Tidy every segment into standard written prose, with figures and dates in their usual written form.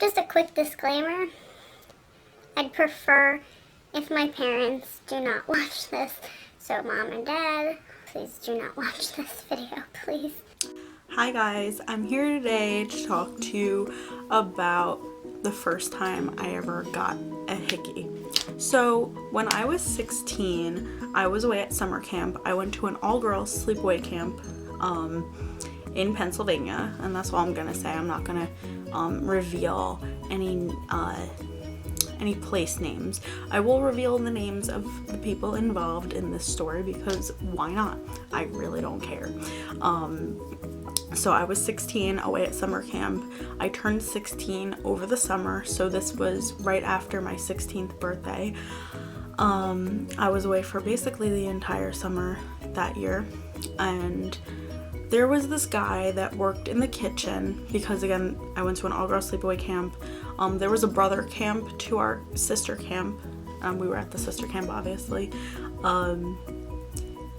Just a quick disclaimer. I'd prefer if my parents do not watch this. So Mom and Dad, please do not watch this video, please. Hi guys, I'm here today to talk to you about the first time I ever got a hickey. So when I was 16, I was away at summer camp. I went to an all-girls sleepaway camp in Pennsylvania, and that's all I'm gonna say. I'm not gonna reveal any place names. I will reveal the names of the people involved in this story because why not? I really don't care. So I was 16 away at summer camp. I turned 16 over the summer, so this was right after my 16th birthday. I was away for basically the entire summer that year, and there was this guy that worked in the kitchen because, again, I went to an all-girls sleepaway camp. There was a brother camp to our sister camp. We were at the sister camp, obviously.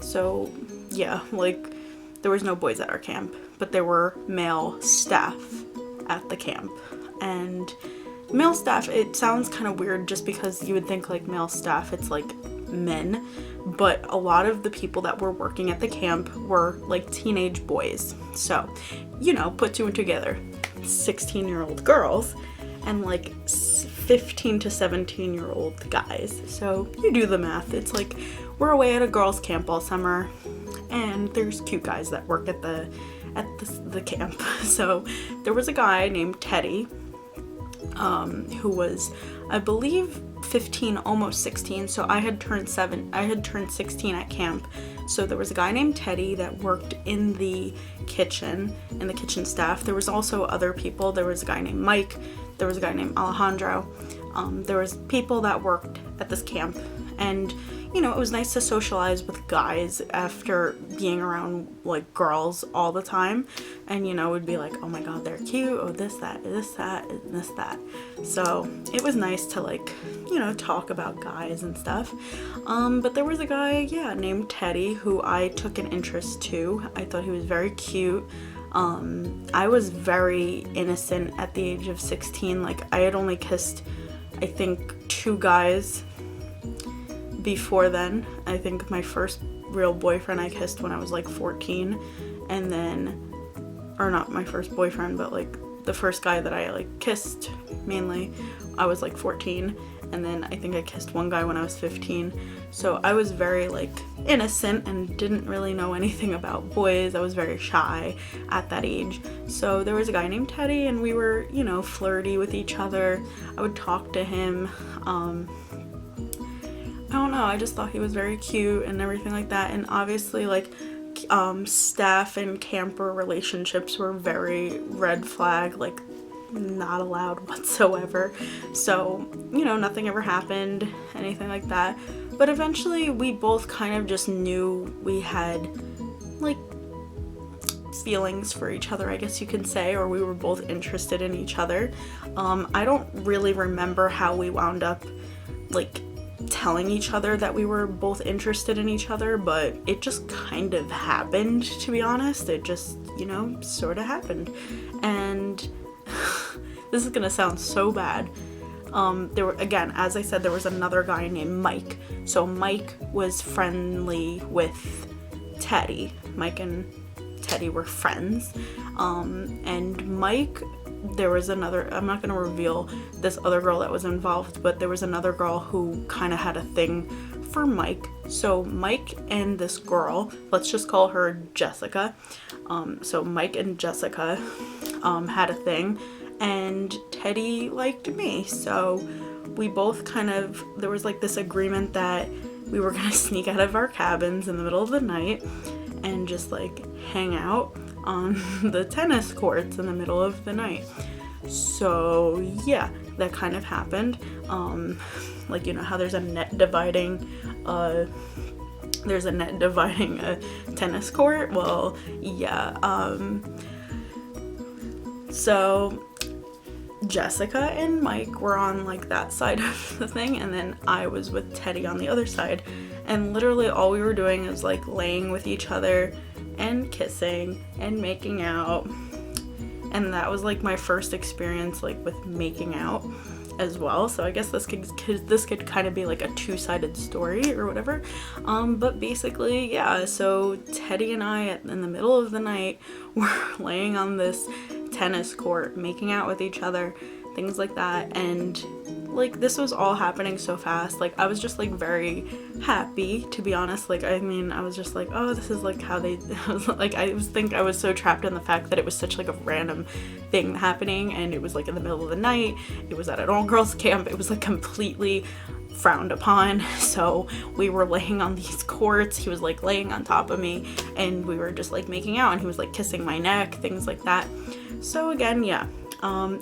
So, yeah, like, there was no boys at our camp, but there were male staff at the camp. And male staff, it sounds kind of weird just because you would think, like, male staff, it's, like, men. But a lot of the people that were working at the camp were, like, teenage boys. So, you know, put two and together. 16-year-old girls and, like, 15 to 17-year-old guys. So you do the math. It's like we're away at a girls' camp all summer, and there's cute guys that work at the camp. So there was a guy named Teddy, who was, I believe, 15, almost 16. So I had turned 16 at camp. So there was a guy named Teddy that worked in the kitchen staff. There was also other people. There was a guy named Mike. There was a guy named Alejandro. There was people that worked at this camp, and you know, it was nice to socialize with guys after being around, like, girls all the time. And, you know, we'd be like, oh my god, they're cute, oh this, that, and this, that. So it was nice to, like, you know, talk about guys and stuff. But there was a guy, yeah, named Teddy, who I took an interest to. I thought he was very cute. I was very innocent at the age of 16. Like, I had only kissed, I think, 2 guys before then. I think my first real boyfriend I kissed when I was like 14, and then, or not my first boyfriend, but like the first guy that I like kissed mainly, I was like 14, and then I think I kissed one guy when I was 15. So I was very, like, innocent and didn't really know anything about boys. I was very shy at that age. So there was a guy named Teddy, and we were, you know, flirty with each other. I would talk to him. I don't know, I just thought he was very cute and everything like that. And obviously, like, staff and camper relationships were very red flag, like, not allowed whatsoever. So, you know, nothing ever happened, anything like that. But eventually we both kind of just knew we had, like, feelings for each other, I guess you can say, or we were both interested in each other. I don't really remember how we wound up, like, telling each other that we were both interested in each other, but it just kind of happened, to be honest. It just, you know, sort of happened. And this is gonna sound so bad. There were, again, as I said, there was another guy named Mike. So Mike was friendly with Teddy. Mike and Teddy were friends. And Mike, there was another, I'm not going to reveal this other girl that was involved, but there was another girl who kind of had a thing for Mike. So Mike and this girl, let's just call her Jessica. So Mike and Jessica had a thing, and Teddy liked me. So we both kind of, there was like this agreement that we were going to sneak out of our cabins in the middle of the night and just like hang out on the tennis courts in the middle of the night. So yeah, that kind of happened. Like, you know how there's a net dividing a tennis court? Well, yeah. So Jessica and Mike were on like that side of the thing, and then I was with Teddy on the other side, and literally all we were doing is like laying with each other and kissing and making out and that was like my first experience like with making out as well. So I guess this could kind of be like a two-sided story or whatever. But basically, yeah, so Teddy and I in the middle of the night were laying on this tennis court making out with each other, things like that, and like this was all happening so fast. Like I was just like very happy, to be honest. Like I mean, I was just like, oh, this is like how they I was so trapped in the fact that it was such like a random thing happening, and it was like in the middle of the night, it was at an all-girls camp, it was like completely frowned upon. So we were laying on these courts, he was like laying on top of me, and we were just like making out, and he was like kissing my neck, things like that. So again, yeah,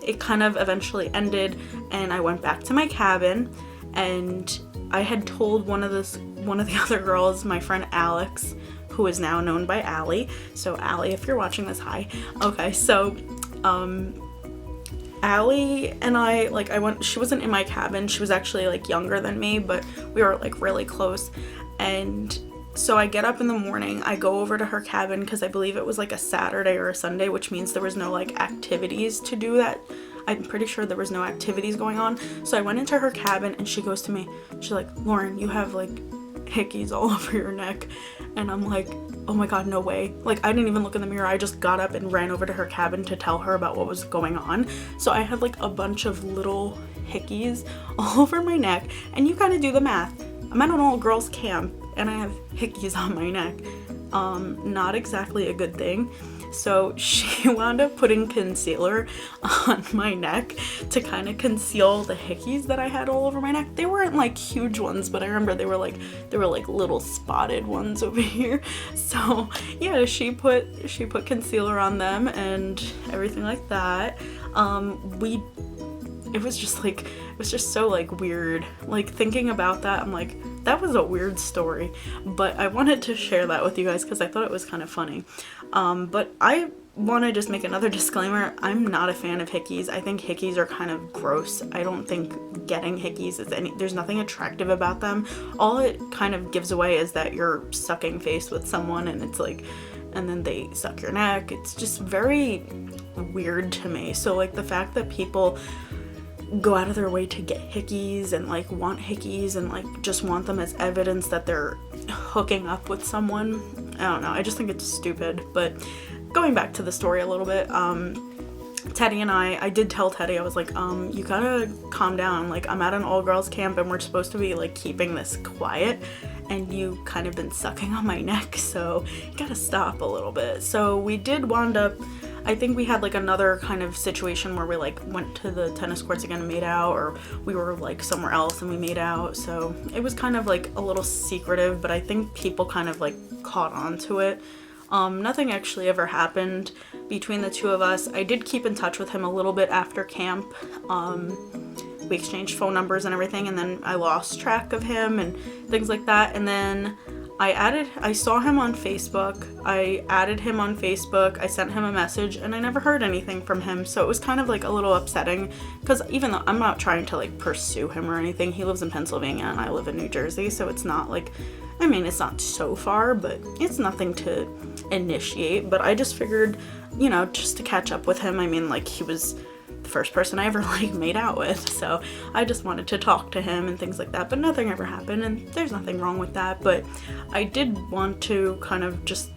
it kind of eventually ended, and I went back to my cabin, and I had told one of the other girls, my friend Alex, who is now known by Allie. So Allie, if you're watching this, hi. Okay, so Allie and I, like, she wasn't in my cabin, she was actually like younger than me, but we were like really close. And so I get up in the morning, I go over to her cabin, because I believe it was like a Saturday or a Sunday, which means there was no like activities to do that. I'm pretty sure there was no activities going on. So I went into her cabin, and she goes to me, she's like, Lauren, you have like hickeys all over your neck. And I'm like, oh my god, no way. Like I didn't even look in the mirror, I just got up and ran over to her cabin to tell her about what was going on. So I had like a bunch of little hickeys all over my neck, and you kind of do the math. I'm at an all-girls camp and I have hickeys on my neck. Not exactly a good thing. So she wound up putting concealer on my neck to kind of conceal the hickeys that I had all over my neck. They weren't like huge ones, but I remember they were like little spotted ones over here. So yeah, she put concealer on them and everything like that. It was just so like weird. Like thinking about that, I'm like, that was a weird story, but I wanted to share that with you guys because I thought it was kind of funny. But I want to just make another disclaimer. I'm not a fan of hickeys. I think hickeys are kind of gross. I don't think getting hickeys there's nothing attractive about them. All it kind of gives away is that you're sucking face with someone, and it's like, and then they suck your neck. It's just very weird to me. So like the fact that people go out of their way to get hickeys and like want hickeys and like just want them as evidence that they're hooking up with someone, I don't know, I just think it's stupid. But going back to the story a little bit, Teddy and I did tell Teddy, I was like, you gotta calm down, like I'm at an all-girls camp and we're supposed to be like keeping this quiet, and you kind of been sucking on my neck, so you gotta stop a little bit. So we did wind up, I think we had like another kind of situation where we like went to the tennis courts again and made out, or we were like somewhere else and we made out. So it was kind of like a little secretive, but I think people kind of like caught on to it. Nothing actually ever happened between the two of us. I did keep in touch with him a little bit after camp. We exchanged phone numbers and everything, and then I lost track of him and things like that. And then I saw him on Facebook, I added him on Facebook, I sent him a message, and I never heard anything from him. So it was kind of like a little upsetting, because even though I'm not trying to like pursue him or anything, he lives in Pennsylvania and I live in New Jersey, so it's not like, I mean, it's not so far, but it's nothing to initiate. But I just figured, you know, just to catch up with him. I mean, like, he was the first person I ever like made out with, so I just wanted to talk to him and things like that, but nothing ever happened, and there's nothing wrong with that. But I did want to kind of just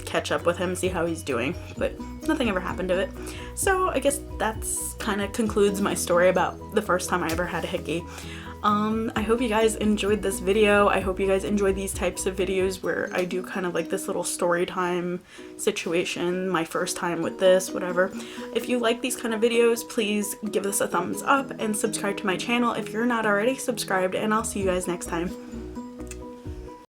catch up with him, see how he's doing, but nothing ever happened to it. So I guess that's kind of concludes my story about the first time I ever had a hickey. I hope you guys enjoyed this video. I hope you guys enjoy these types of videos where I do kind of like this little story time situation, my first time with this, whatever. If you like these kind of videos, please give this a thumbs up and subscribe to my channel if you're not already subscribed, and I'll see you guys next time.